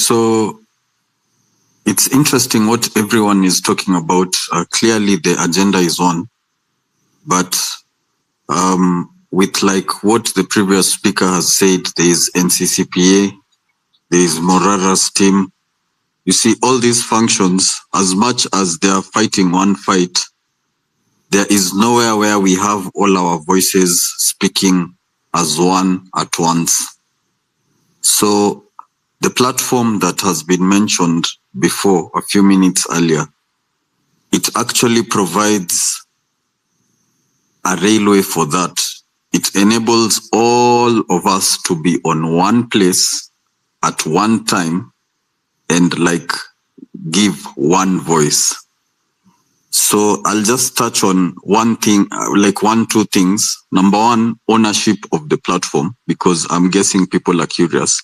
so it's interesting what everyone is talking about. Clearly, the agenda is on, but with like what the previous speaker has said, there is NCCPA, there is Morara's team. You see, all these functions, as much as they are fighting one fight, there is nowhere where we have all our voices speaking as one at once. So the platform that has been mentioned before, a few minutes earlier, it actually provides a railway for that. It enables all of us to be on one place at one time and like give one voice. So I'll just touch on one thing, like two things. Number one, ownership of the platform, because I'm guessing people are curious.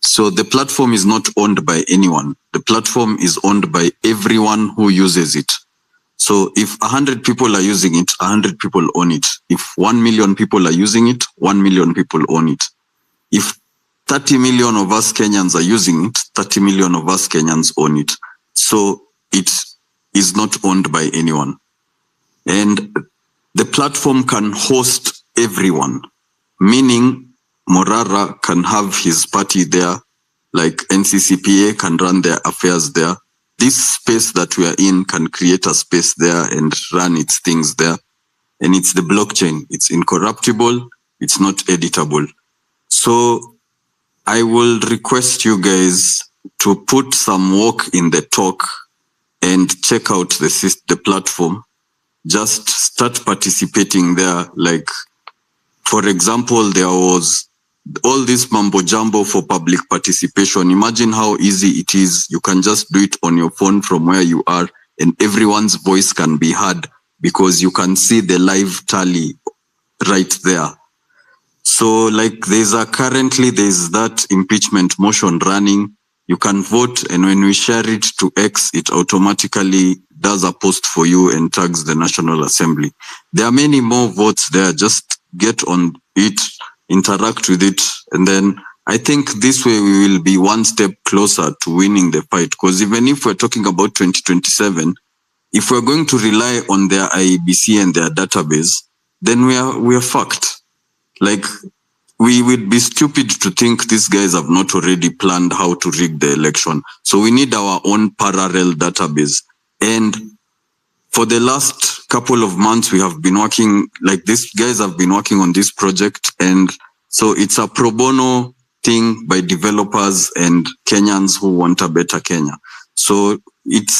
So the platform is not owned by anyone. The platform is owned by everyone who uses it. So if 100 people are using it, 100 people own it. If 1 million people are using it, 1 million people own it. If 30 million of us Kenyans are using it, 30 million of us Kenyans own it. So it is not owned by anyone. And the platform can host everyone, meaning Morara can have his party there, like NCCPA can run their affairs there. This space that we are in can create a space there and run its things there. And it's the blockchain. It's incorruptible. It's not editable. So I will request you guys to put some work in the talk and check out the platform. Just start participating there. Like, for example, there was all this mambo jumbo for public participation. Imagine how easy it is. You can just do it on your phone from where you are, and everyone's voice can be heard because you can see the live tally right there. So like currently there's that impeachment motion running. You can vote, and when we share it to X, it automatically does a post for you and tags the National Assembly. There are many more votes there. Just get on it, interact with it, and then I think this way we will be one step closer to winning the fight. Because even if we're talking about 2027, if we're going to rely on their IEBC and their database, then we are fucked. Like, we would be stupid to think these guys have not already planned how to rig the election. So we need our own parallel database. And for the last couple of months, we have been working, like these guys have been working on this project. And so it's a pro bono thing by developers and Kenyans who want a better Kenya. So it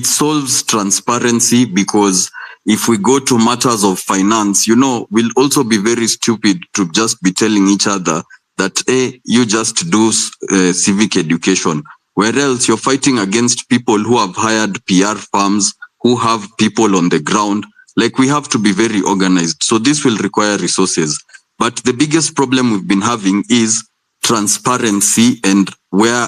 solves transparency, because if we go to matters of finance, we'll also be very stupid to just be telling each other that, hey, you just do civic education, where else you're fighting against people who have hired PR firms, who have people on the ground. Like, we have to be very organized. So this will require resources. But the biggest problem we've been having is transparency and where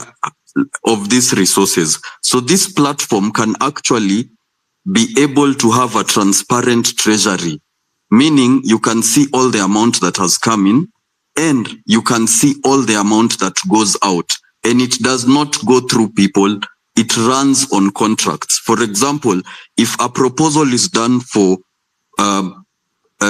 of these resources. So this platform can actually be able to have a transparent treasury, meaning you can see all the amount that has come in and you can see all the amount that goes out. And it does not go through people. It runs on contracts. For example, if a proposal is done for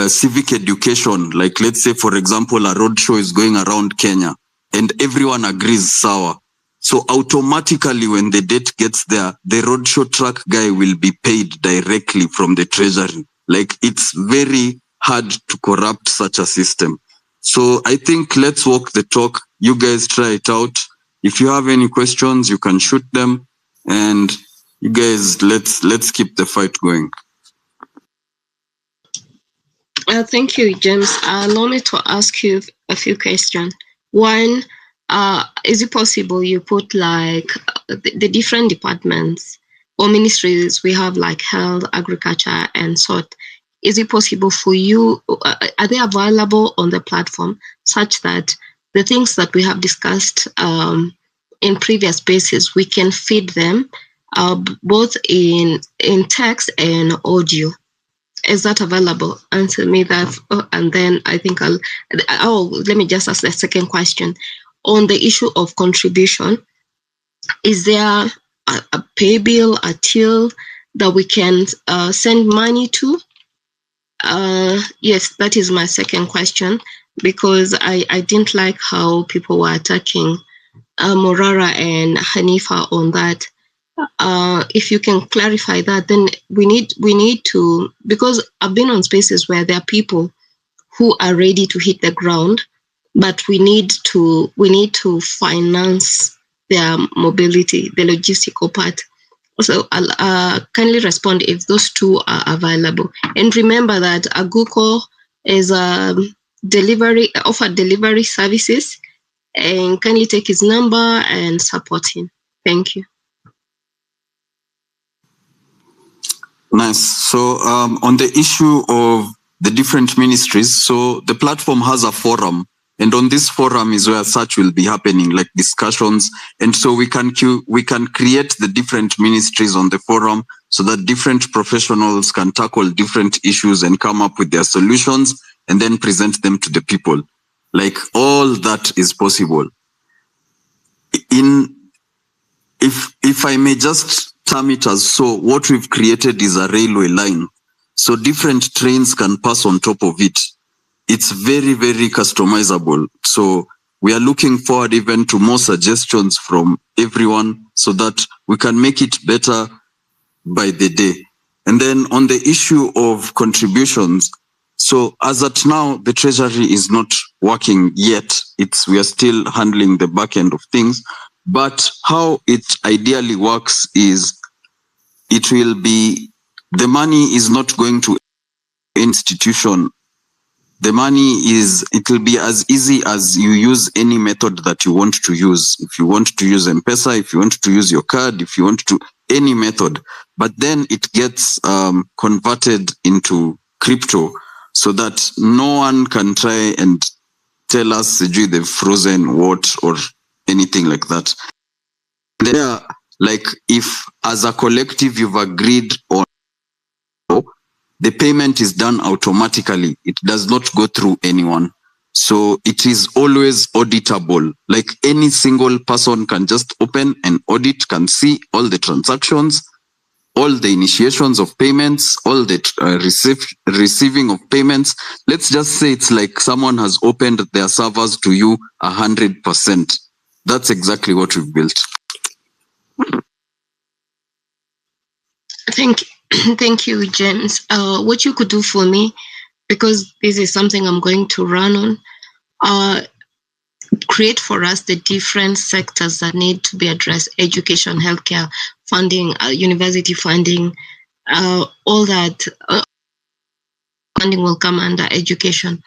civic education, like let's say, for example, a roadshow is going around Kenya and everyone agrees, sawa. So automatically when the date gets there, the roadshow truck guy will be paid directly from the treasury. Like, it's very hard to corrupt such a system. So I think let's walk the talk. You guys try it out. If you have any questions, you can shoot them. And you guys, let's keep the fight going. Thank you, James. Allow me to ask you a few questions. One, is it possible you put like the different departments or ministries we have, like health, agriculture, and sort? Is it possible for you, are they available on the platform such that the things that we have discussed in previous spaces, we can feed them both in text and audio? Is that available? Answer me that, and then I think let me just ask the second question. on the issue of contribution, is there a pay bill, a till that we can send money to? Yes, that is my second question, because I didn't like how people were attacking Morara and Hanifa on that. If you can clarify that, then we need to, because I've been on spaces where there are people who are ready to hit the ground, but we need to finance their mobility, the logistical part. So I'll kindly respond if those two are available. And remember that Aguko is offer delivery services, and kindly take his number and support him. Thank you. Nice. So on the issue of the different ministries, so the platform has a forum, and on this forum is where such will be happening, like discussions. And so we can create the different ministries on the forum so that different professionals can tackle different issues and come up with their solutions and then present them to the people. Like, all that is possible. If I may just term it as, so what we've created is a railway line. So different trains can pass on top of it. It's very, very customizable. So we are looking forward even to more suggestions from everyone so that we can make it better by the day. And then on the issue of contributions, so as at now, the Treasury is not working yet. We are still handling the back end of things. But how it ideally works is it will be, the money is not going to institution. The money it will be as easy as you use any method that you want to use. If you want to use M-Pesa, if you want to use your card, if you want to, any method. But then it gets converted into crypto so that no one can try and tell us they've frozen what or anything like that. There, like, if as a collective you've agreed on, the payment is done automatically. It does not go through anyone. So it is always auditable. Like, any single person can just open and audit, can see all the transactions, all the initiations of payments, all the receiving of payments. Let's just say it's like someone has opened their servers to you 100%. That's exactly what we've built. Thank you, James. What you could do for me, because this is something I'm going to run on, create for us the different sectors that need to be addressed: education, healthcare, funding, university funding, all that funding will come under education,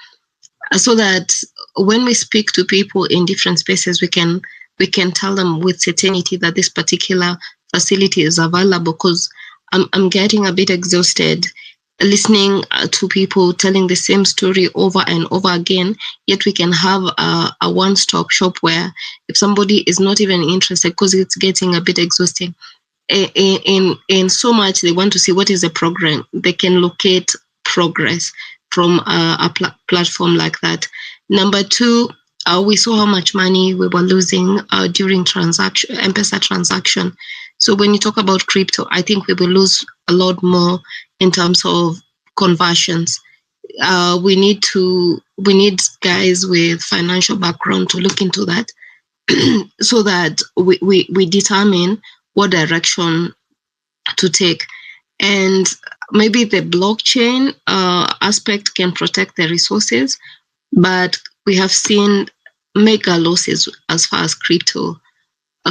so that when we speak to people in different spaces, we can tell them with certainty that this particular facility is available. Because I'm getting a bit exhausted listening to people telling the same story over and over again, yet we can have a one-stop shop where if somebody is not even interested, because it's getting a bit exhausting, in so much they want to see what is the program, they can locate progress from a platform like that. Number two, we saw how much money we were losing during M-Pesa transaction. So when you talk about crypto, I think we will lose a lot more in terms of conversions. We need guys with financial background to look into that so that we determine what direction to take. And maybe the blockchain aspect can protect the resources, but we have seen mega losses as far as crypto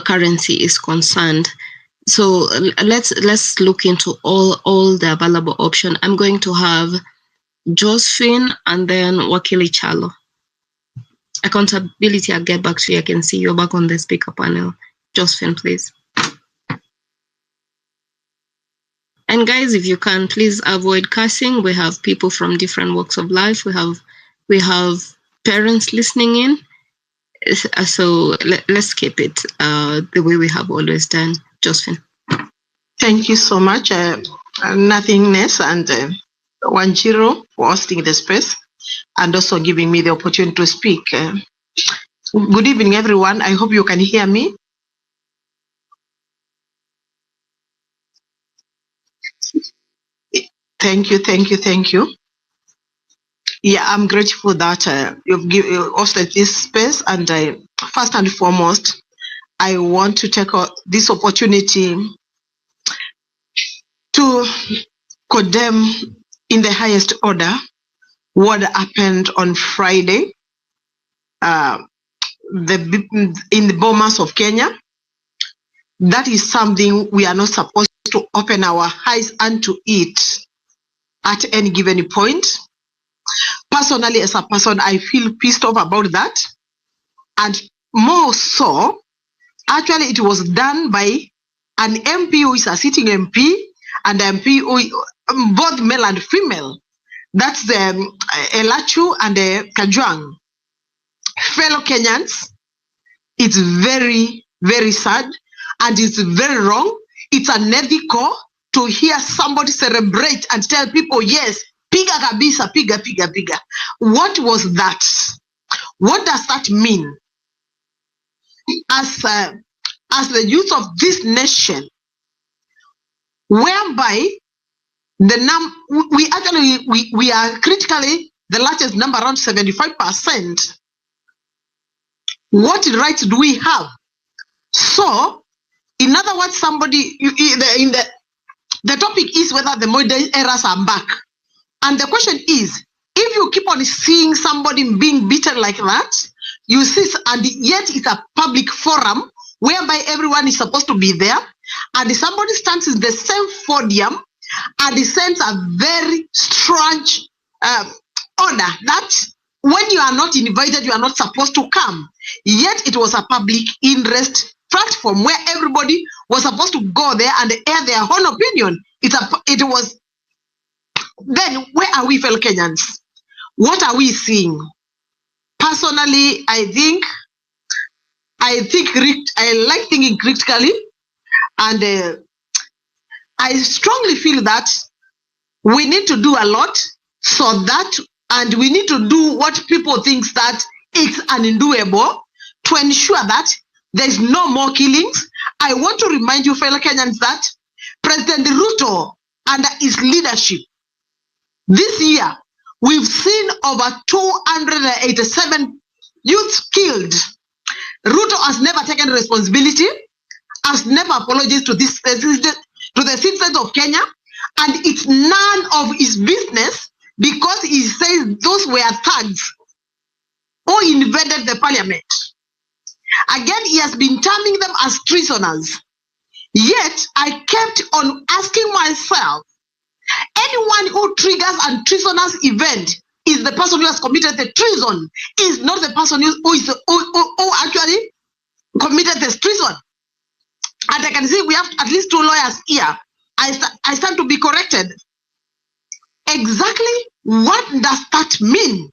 currency is concerned. So let's look into all the available options. I'm going to have Josephine and then Wakili Chalo. Accountability, I'll get back to you. I can see you're back on the speaker panel. Josephine, please. And guys, if you can, please avoid cursing. We have people from different walks of life. We have parents listening in. So let's keep it the way we have always done. Josephine. Thank you so much, Nothingness and Wanjiro, for hosting the space and also giving me the opportunity to speak. Good evening, everyone. I hope you can hear me. Thank you. Yeah, I'm grateful that you've hosted this space. And first and foremost, I want to take this opportunity to condemn in the highest order what happened on Friday in the Bomas of Kenya. That is something we are not supposed to open our eyes unto it at any given point. Personally, as a person, I feel pissed off about that. And more so, actually, it was done by an MP who is a sitting MP and an MP who, both male and female. That's Elachu and Kajwang. Fellow Kenyans, it's very, very sad and it's very wrong. It's unethical to hear somebody celebrate and tell people, yes, piga kabisa, piga. What was that? What does that mean? As the youth of this nation, whereby we are critically the largest number, around 75%. What rights do we have? So, in other words, the topic is whether the modern eras are back. And the question is, if you keep on seeing somebody being beaten like that, you see, and yet it's a public forum whereby everyone is supposed to be there, and somebody stands in the same podium and he sends a very strange order that when you are not invited, you are not supposed to come. Yet it was a public interest platform where everybody was supposed to go there and air their own opinion. It was. Then where are we, fellow Kenyans? What are we seeing? Personally, I like thinking critically, and I strongly feel that we need to do a lot and we need to do what people think that it's undoable to ensure that there's no more killings. I want to remind you, fellow Kenyans, that President Ruto, under his leadership, this year, we've seen over 287 youths killed. Ruto has never taken responsibility, has never apologized to the citizens of Kenya, and it's none of his business because he says those were thugs who invaded the parliament. Again, he has been terming them as treasoners. Yet, I kept on asking myself, anyone who triggers a treasonous event is the person who has committed the treason, is not the person who actually committed the treason. And I can see we have at least 2 lawyers here. I stand to be corrected. Exactly what does that mean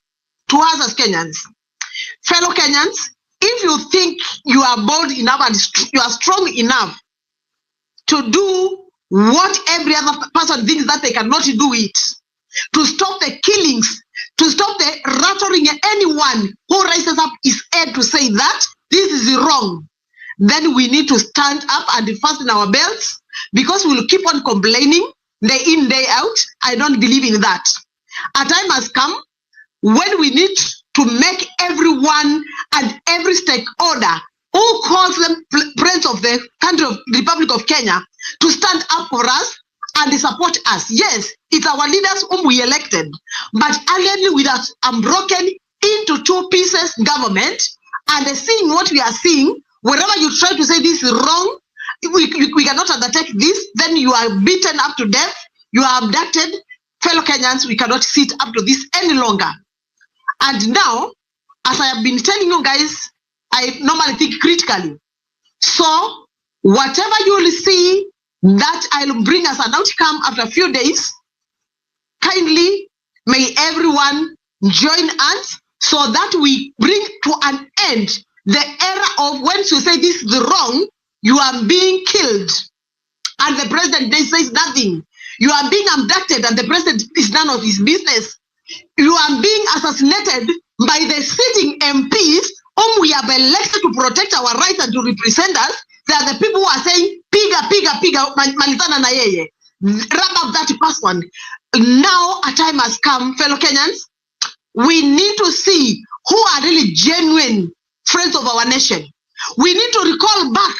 to us as Kenyans? Fellow Kenyans, if you think you are bold enough and you are strong enough to do what every other person thinks that they cannot do it, to stop the killings, to stop the rattling anyone who raises up his head to say that this is wrong, then we need to stand up and fasten our belts, because we'll keep on complaining day in, day out. I don't believe in that. A time has come when we need to make everyone and every stakeholder who calls them friends of the country of the Republic of Kenya to stand up for us and support us. Yes, it's our leaders whom we elected, but already we have broken into 2 pieces government, and seeing what we are seeing, wherever you try to say this is wrong, we cannot undertake this, then you are beaten up to death, you are abducted. Fellow Kenyans, we cannot sit up to this any longer. And now, as I have been telling you guys, I normally think critically. So, whatever you will see that I'll bring as an outcome after a few days, kindly may everyone join us so that we bring to an end the era of when you say this is wrong, you are being killed, and the president says nothing. You are being abducted, and the president is none of his business. You are being assassinated by the sitting MPs whom we have elected to protect our rights and to represent us, they are the people who are saying, piga, malizana na yeye. Wrap up that person. Now a time has come, fellow Kenyans. We need to see who are really genuine friends of our nation. We need to recall back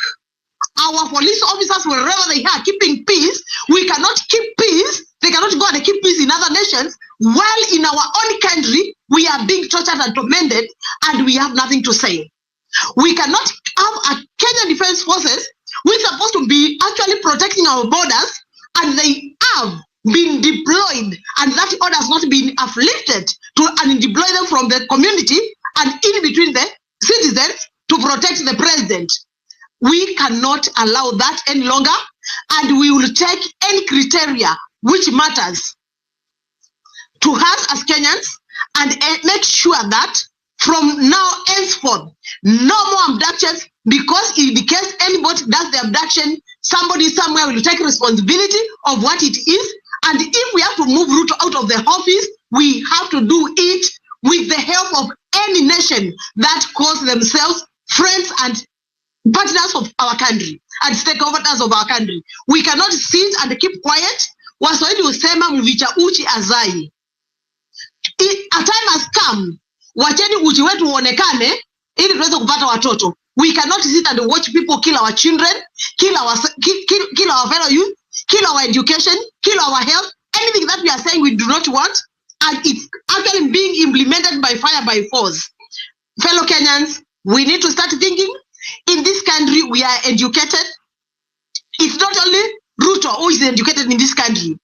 our police officers wherever they are keeping peace. We cannot keep peace. They cannot go and keep peace in other nations, while in our own country, we are being tortured and tormented, and we have nothing to say. We cannot have a Kenyan Defense Forces which are supposed to be actually protecting our borders, and they have been deployed, and that order has not been uplifted and deploy them from the community and in between the citizens to protect the president. We cannot allow that any longer, and we will take any criteria which matters to us as Kenyans and make sure that from now henceforth, no more abductions, because in the case anybody does the abduction, somebody somewhere will take responsibility of what it is. And if we have to move Ruto out of the office, we have to do it with the help of any nation that calls themselves friends and partners of our country and stakeholders of our country. We cannot sit and keep quiet. Waswahili husema mvicha uchi azai. A time has come, wacheni uchi wetu uonekane ili tuweze kupata watoto. We cannot sit and watch people kill our children, kill our fellow youth, kill our education, kill our health, anything that we are saying we do not want, and it's actually being implemented by fire, by force. Fellow Kenyans, we need to start thinking. In this country, we are educated. It's not only Ruto who is educated in this country.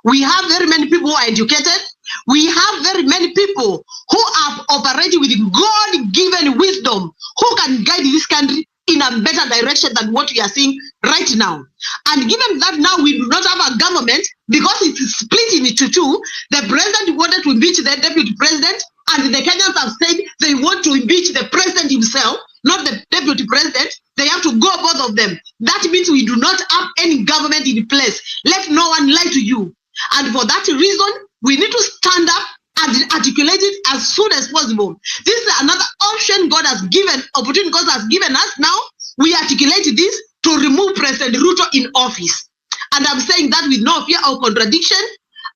We have very many people who are educated. We have very many people who are operating with God-given wisdom, who can guide this country in a better direction than what we are seeing right now. And given that now we do not have a government, because it is split into two, the president wanted to impeach the deputy president, and the Kenyans have said they want to impeach the president himself, not the deputy president. They have to go, both of them. That means we do not have any government in place. Let no one lie to you. And for that reason, we need to stand up and articulate it as soon as possible. This is another option God has given, opportunity God has given us now. We articulate this to remove President Ruto in office. And I'm saying that with no fear or contradiction.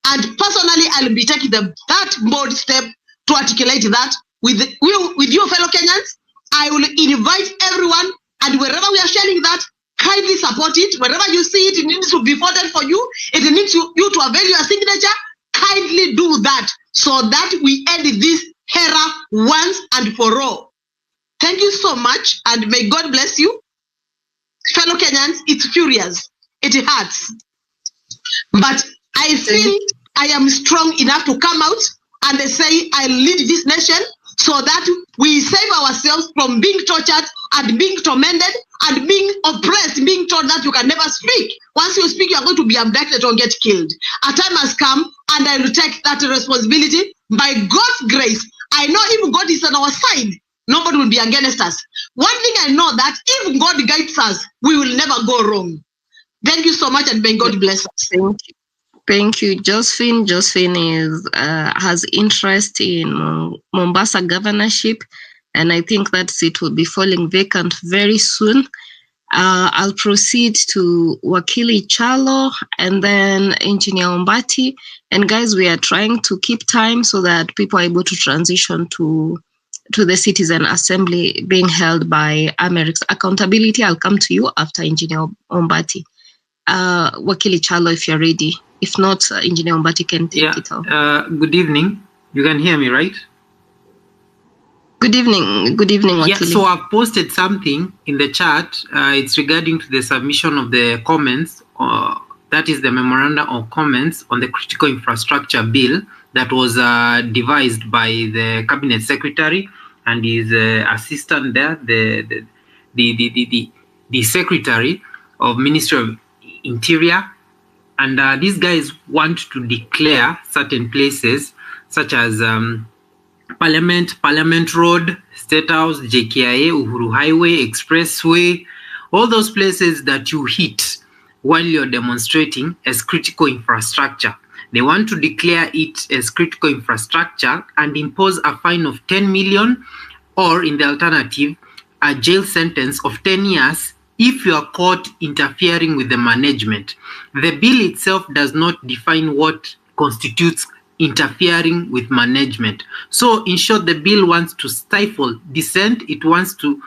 And personally, I'll be taking that bold step to articulate that with you, fellow Kenyans. I will invite everyone, and wherever we are sharing that, kindly support it. Wherever you see it, it needs to be voted for you. It needs you to avail your signature. Kindly do that so that we end this era once and for all. Thank you so much, and may God bless you. Fellow Kenyans, it's furious. It hurts. But I feel I am strong enough to come out and say I lead this nation so that we save ourselves from being tortured and being tormented and being oppressed, being told that you can never speak. Once you speak, you are going to be abducted or get killed. A time has come, and I will take that responsibility. By God's grace, I know if God is on our side, nobody will be against us. One thing I know, that if God guides us, we will never go wrong. Thank you so much, and may God bless us. Thank you, Josephine. Josephine has interest in Mombasa governorship, and I think that seat will be falling vacant very soon. I'll proceed to Wakili Chalo and then Engineer Ombati. And guys, we are trying to keep time so that people are able to transition to the Citizen Assembly being held by Amerix Accountability. I'll come to you after Engineer Ombati. Wakili Chalo, if you're ready. If not, Engineer Ombati can take it off. Good evening. You can hear me, right? Good evening. Good evening, Wakili. Yeah, so I've posted something in the chat. It's regarding to the submission of the comments. That is the memorandum of comments on the critical infrastructure bill that was devised by the cabinet secretary and his assistant there, the secretary of Ministry of Interior. And these guys want to declare certain places such as Parliament Road, State House, JKIA, Uhuru Highway, Expressway, all those places that you hit while you're demonstrating as critical infrastructure. They want to declare it as critical infrastructure and impose a fine of 10 million or in the alternative, a jail sentence of 10 years if you are caught interfering with the management. The bill itself does not define what constitutes interfering with management. So in short, the bill wants to stifle dissent, it wants to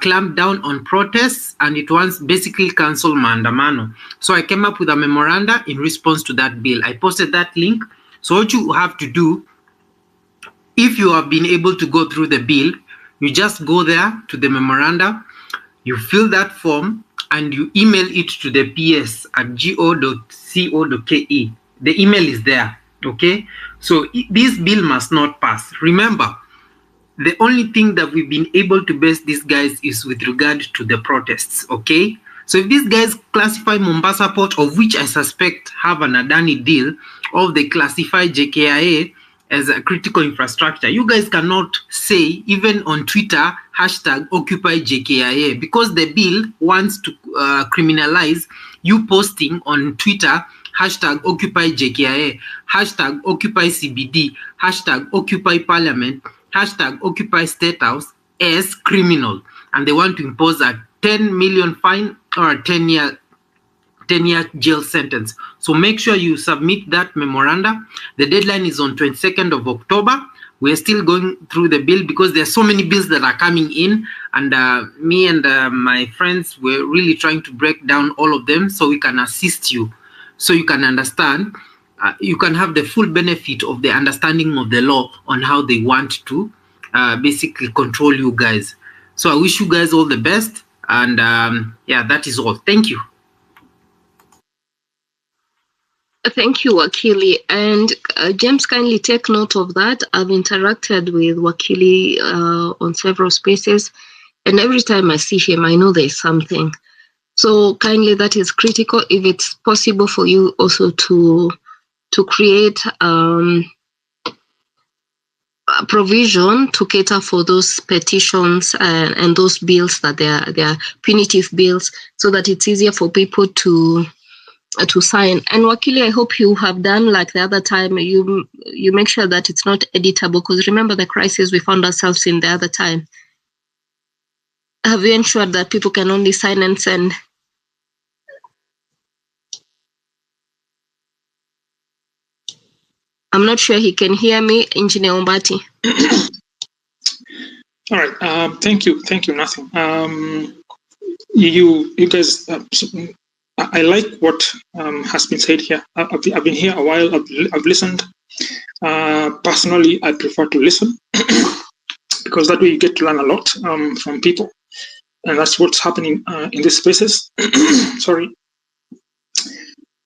clamp down on protests, and it wants basically cancel maandamano. So I came up with a memoranda in response to that bill. I posted that link. So what you have to do, if you have been able to go through the bill, you just go there to the memoranda, you fill that form, and you email it to the ps at go.co.ke. The email is there, okay? So this bill must not pass. Remember, the only thing that we've been able to base these guys is with regard to the protests, okay? So if these guys classify Mombasa Port, of which I suspect have an Adani deal, or they classify JKIA as a critical infrastructure, you guys cannot say, even on Twitter, hashtag Occupy JKIA, because the bill wants to criminalize you posting on Twitter, hashtag Occupy JKIA, hashtag Occupy CBD, hashtag Occupy Parliament, hashtag Occupy State House as criminal. And they want to impose a 10 million fine or a 10-year jail sentence. So make sure you submit that memoranda. The deadline is on 22nd of October. We're still going through the bill because there are so many bills that are coming in, and me and my friends were really trying to break down all of them so we can assist you, so you can understand, you can have the full benefit of the understanding of the law on how they want to basically control you guys. So I wish you guys all the best, and yeah, that is all. Thank you. Thank you, Wakili. And James, kindly take note of that. I've interacted with Wakili on several spaces, and every time I see him, I know there's something. So kindly, that is critical. If it's possible for you also to create a provision to cater for those petitions and those bills that they are punitive bills, so that it's easier for people to sign. And Wakili, I hope you have done like the other time, you make sure that it's not editable, because remember the crisis we found ourselves in the other time. Have you ensured that people can only sign and send? I'm not sure he can hear me, Engineer Ombati. All right, thank you, nothing. You guys, I like what has been said here. I've been here a while. I've listened. Personally, I prefer to listen because that way you get to learn a lot from people, and that's what's happening in these spaces. Sorry.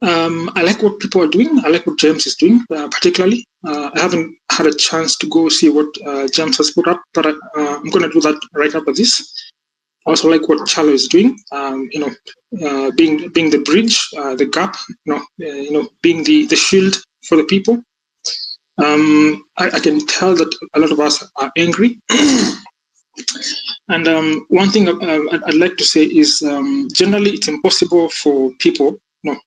I like what people are doing. I like what James is doing, particularly. I haven't had a chance to go see what James has put up, but I'm going to do that right after this. I also like what Charlo is doing. Being the bridge, the gap. Being the shield for the people. I can tell that a lot of us are angry. And one thing I'd like to say is, generally, it's impossible for people,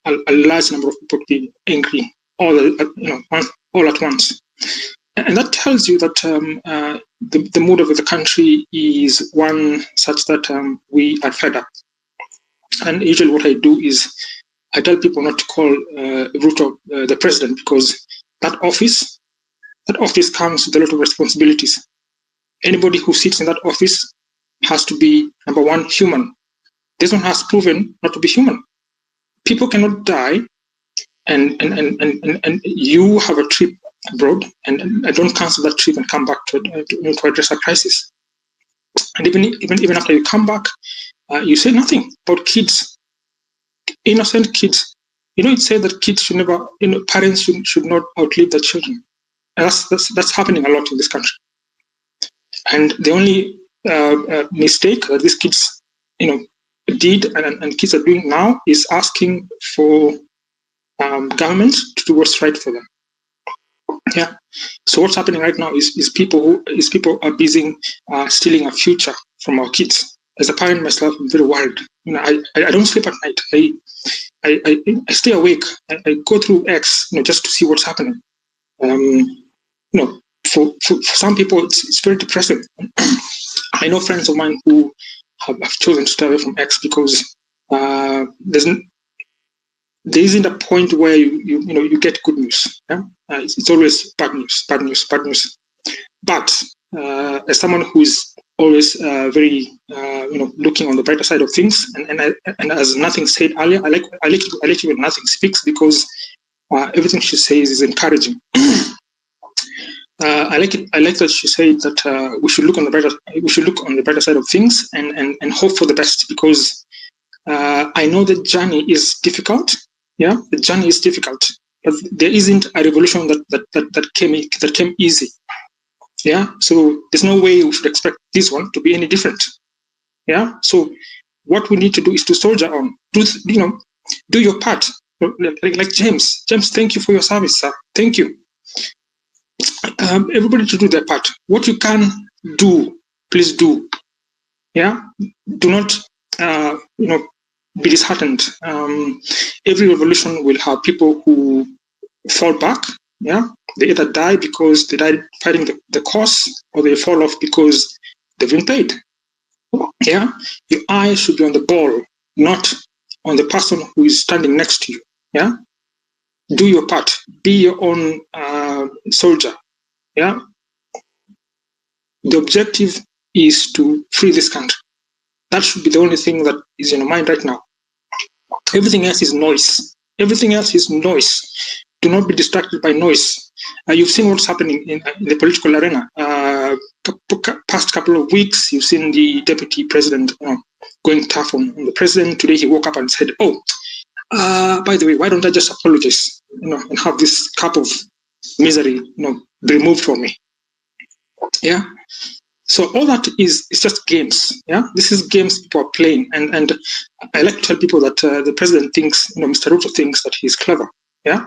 a large number of people, to be angry all at once. And that tells you that the mood of the country is one such that we are fed up. And usually what I do is I tell people not to call Ruto the president, because that office comes with a lot of responsibilities. Anybody who sits in that office has to be, number one, human. This one has proven not to be human. People cannot die and you have a trip abroad and I don't cancel that trip and come back to address a crisis. And even after you come back, you say nothing about kids, innocent kids. It said that kids should never, parents should not outlive their children. And that's happening a lot in this country. And the only mistake that these kids, did and kids are doing now is asking for government to do what's right for them. Yeah. So what's happening right now is people are busy stealing a future from our kids. As a parent myself, I'm very worried. I don't sleep at night. I stay awake. I go through X, just to see what's happening. for some people, it's very depressing. I know friends of mine who have chosen to stay away from X because there isn't a point where you get good news. Yeah? It's always bad news. But as someone who is always very looking on the brighter side of things, and as Nothing said earlier, I like it when Nothing speaks, because everything she says is encouraging. I like that she said that we should look on the brighter side of things and hope for the best, because I know the journey is difficult. Yeah, the journey is difficult, but there isn't a revolution that came easy. Yeah, so there's no way we should expect this one to be any different. Yeah, so what we need to do is to soldier on. Do your part. Like James. James, thank you for your service, sir. Thank you. Everybody to do their part. What you can do, please do. Yeah, do not be disheartened. Every revolution will have people who fall back. Yeah, they either die because they died fighting the cause, or they fall off because they've been paid. Yeah, your eye should be on the ball, not on the person who is standing next to you. Yeah, do your part. Be your own soldier. Yeah, the objective is to free this country. That should be the only thing that is in your mind right now. Everything else is noise. Everything else is noise. Do not be distracted by noise. You've seen what's happening in the political arena. Past couple of weeks, you've seen the deputy president going tough on the president. Today, he woke up and said, "Oh, by the way, why don't I just apologize, and have this cup of misery, be removed from me?" Yeah. So all that is just games. Yeah, this is games people are playing, and I like to tell people that the president thinks, Mr. Ruto thinks that he's clever. Yeah,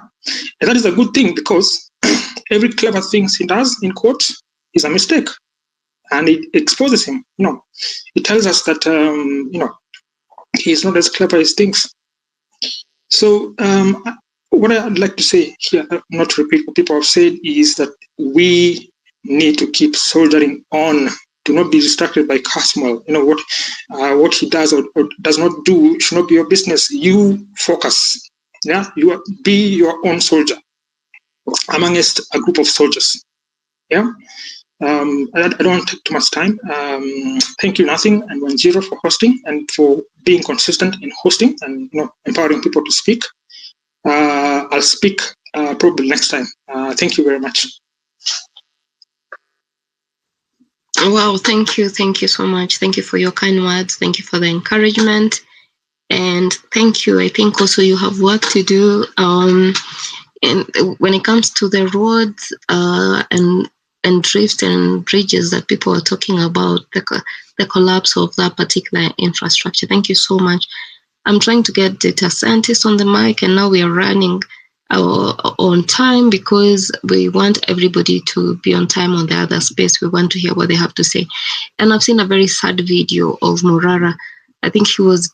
and that is a good thing, because every clever thing he does in court is a mistake, and it exposes him. It tells us that he's not as clever as he thinks. So what I'd like to say here, not to repeat what people have said, is that we need to keep soldiering on. Do not be distracted by Kasmuel. What he does or does not do should not be your business. You focus. Yeah, be your own soldier amongst a group of soldiers. Yeah, I don't want to take too much time. Thank you, Nothing and Wanjiro, for hosting and for being consistent in hosting and empowering people to speak. I'll speak probably next time. Thank you very much. Wow, thank you so much. Thank you for your kind words. Thank you for the encouragement. And thank you. I think also you have work to do. And when it comes to the roads and drifts and bridges that people are talking about, the collapse of that particular infrastructure. Thank you so much. I'm trying to get data scientists on the mic, and now we are running on time because we want everybody to be on time on the other space. We want to hear what they have to say. And I've seen a very sad video of Morara. I think he was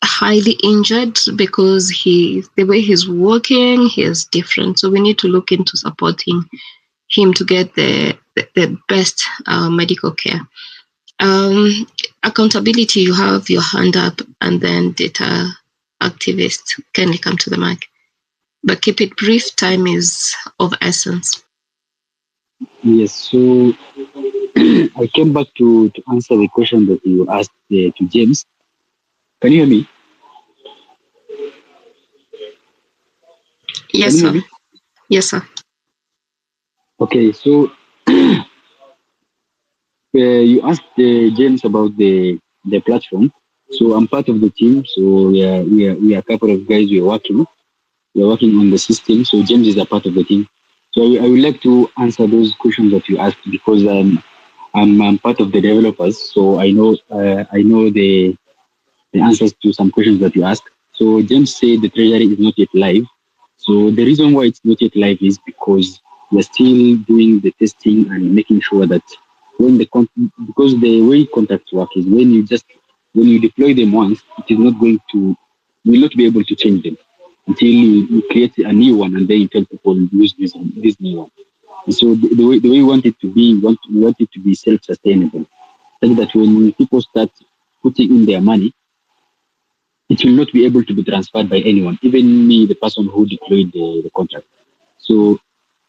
highly injured because the way he's walking, he is different. So we need to look into supporting him to get the best medical care. Accountability, you have your hand up, and then data activist. Can you come to the mic? But keep it brief. Time is of essence. Yes, so I came back to answer the question that you asked to James. Can you hear me? Yes, sir. Yes, sir. Okay, so you asked James about the platform. So I'm part of the team. So we are a couple of guys. We are working on the system. So James is a part of the team. So I would like to answer those questions that you asked, because I'm part of the developers. So I know the answers to some questions that you asked. So James said the treasury is not yet live. So the reason why it's not yet live is because we're still doing the testing and making sure that because the way contracts work is when you deploy them once, you will not be able to change them until you create a new one and then you tell people use this new one. So the way we want it to be, we want it to be self-sustainable, such that when people start putting in their money, it will not be able to be transferred by anyone, even me, the person who deployed the contract. So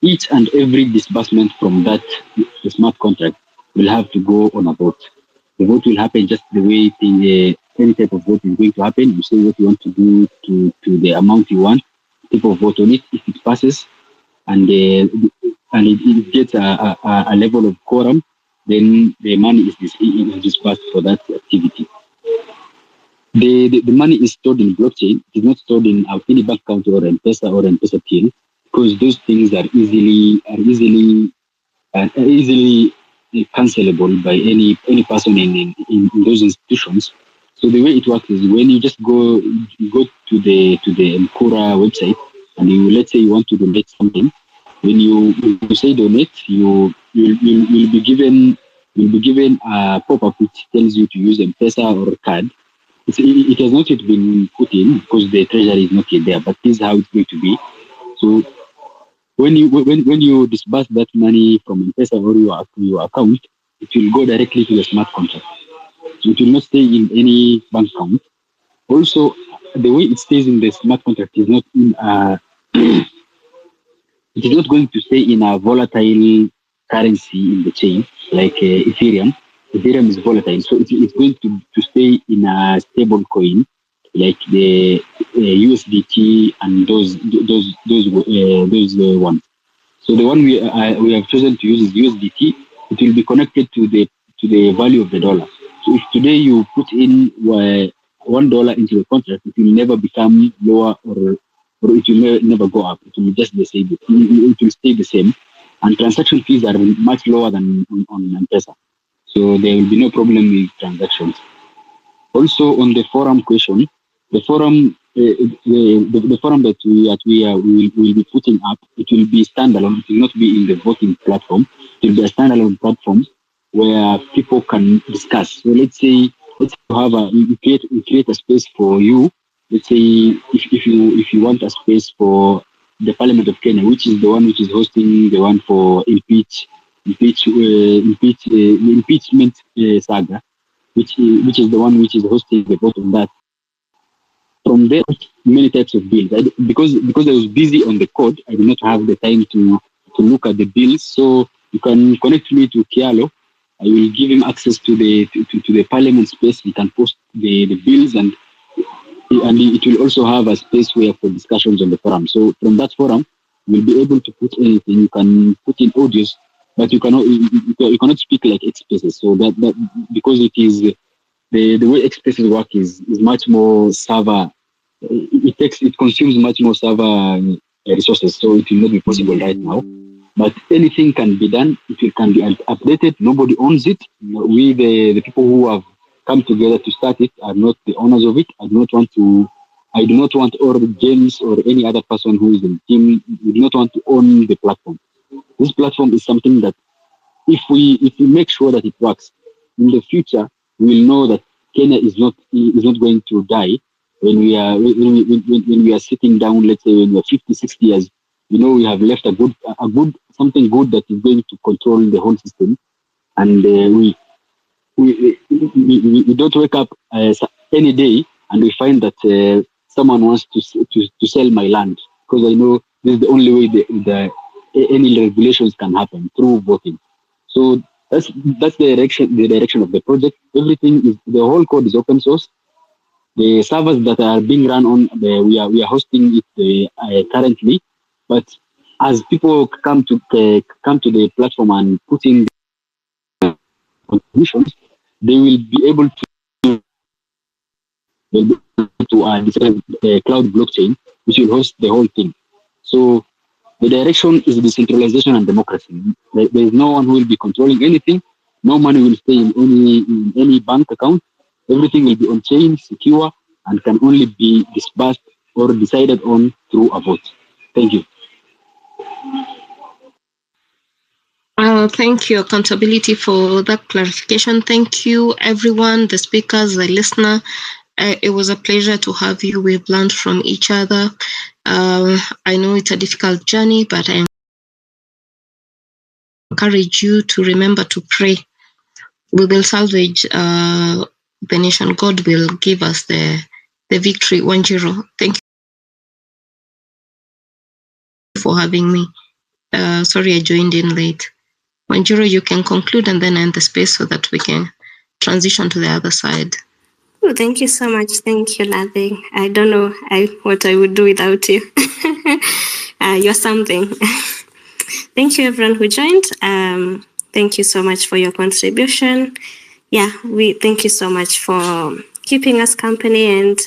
each and every disbursement from that the smart contract will have to go on a vote. The vote will happen just the way any type of vote is going to happen. You say what you want to do to the amount you want. People vote on it. If it passes and it gets a level of quorum, then the money is disbursed for that activity. The money is stored in blockchain. It is not stored in any bank account or M-Pesa or M-Pesa till, because those things are easily cancelable by any person in those institutions. So the way it works is when you just go to the Mkura website and let's say you want to donate something. When you say donate, you'll be given a pop-up which tells you to use M-Pesa or a card. It has not yet been put in because the treasury is not yet there, but this is how it's going to be. So when you disburse that money from M-Pesa or your account, it will go directly to the smart contract. So it will not stay in any bank account. Also, the way it stays in the smart contract is not in it is not going to stay in a volatile currency in the chain like Ethereum. Ethereum is volatile, so it's going to stay in a stable coin like the USDT and those ones. So the one we have chosen to use is USDT. It will be connected to the value of the dollar. So if today you put in $1 into the contract, it will never become lower or it will never go up. It will just the same. It will stay the same, and transaction fees are much lower than on M-Pesa. So there will be no problem with transactions. Also on the forum question, the forum the forum that we will be putting up, it will be standalone. It will not be in the voting platform. It will be a standalone platform where people can discuss. So let's say you create a space for you. Let's say if you want a space for the Parliament of Kenya, which is the one which is hosting the one for impeachment saga, which is the one which is hosting the vote on that. From there, many types of bills. Because I was busy on the code, I did not have the time to look at the bills. So you can connect me to Kialo. I will give him access to the Parliament space. He can post the bills and it will also have a space where for discussions on the forum. So from that forum, you'll be able to put anything. You can put in audios, but you cannot speak like X-Spaces. So that because it is the way X-Spaces work is much more server. It consumes much more server resources, so it will not be possible right now. But anything can be done. It can be updated. Nobody owns it. We the people who have come together to start it are not the owners of it. I do not want or James or any other person who is in the team. We do not want to own the platform. This platform is something that if we make sure that it works in the future, we will know that Kenya is not going to die when we are sitting down. Let's say when we are 50, 60 years, we have left a good something good that is going to control the whole system, and we don't wake up any day and we find that someone wants to sell my land, because I know this is the only way any regulations can happen, through voting. So that's the direction of the project. The whole code is open source. The servers that are being run on we are hosting it currently, but as people come to the platform and put in contributions, they will be able to cloud blockchain, which will host the whole thing. So the direction is decentralization and democracy. There is no one who will be controlling anything. No money will stay in any bank account. Everything will be on chain, secure, and can only be disbursed or decided on through a vote. Thank you. Thank you, Accountability, for that clarification. Thank you, everyone, the speakers, the listener. It was a pleasure to have you. We've learned from each other. I know it's a difficult journey, but I am encourage you to remember to pray. We will salvage the nation. God will give us the victory. 1-0. Thank you for having me. Sorry I joined in late. 1-0, you can conclude and then end the space so that we can transition to the other side. Oh, thank you so much. Thank you, Lading. I don't know what I would do without you. You're something. Thank you, everyone who joined. Thank you so much for your contribution. Yeah, we thank you so much for keeping us company, and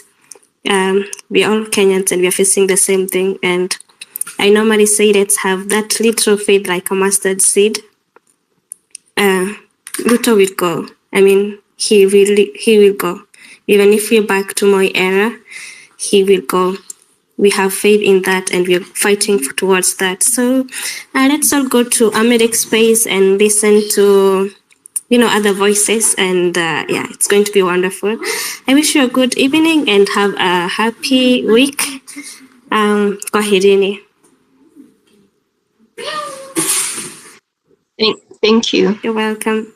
we're all Kenyans and we're facing the same thing. And I normally say, let's have that little faith like a mustard seed. Ruto will go. I mean, he will go. Even if we're back to Moi era, he will go. We have faith in that and we're fighting towards that. So let's all go to Americ's space and listen to, other voices. And yeah, it's going to be wonderful. I wish you a good evening and have a happy week. Kwaherini. Thank you. You're welcome.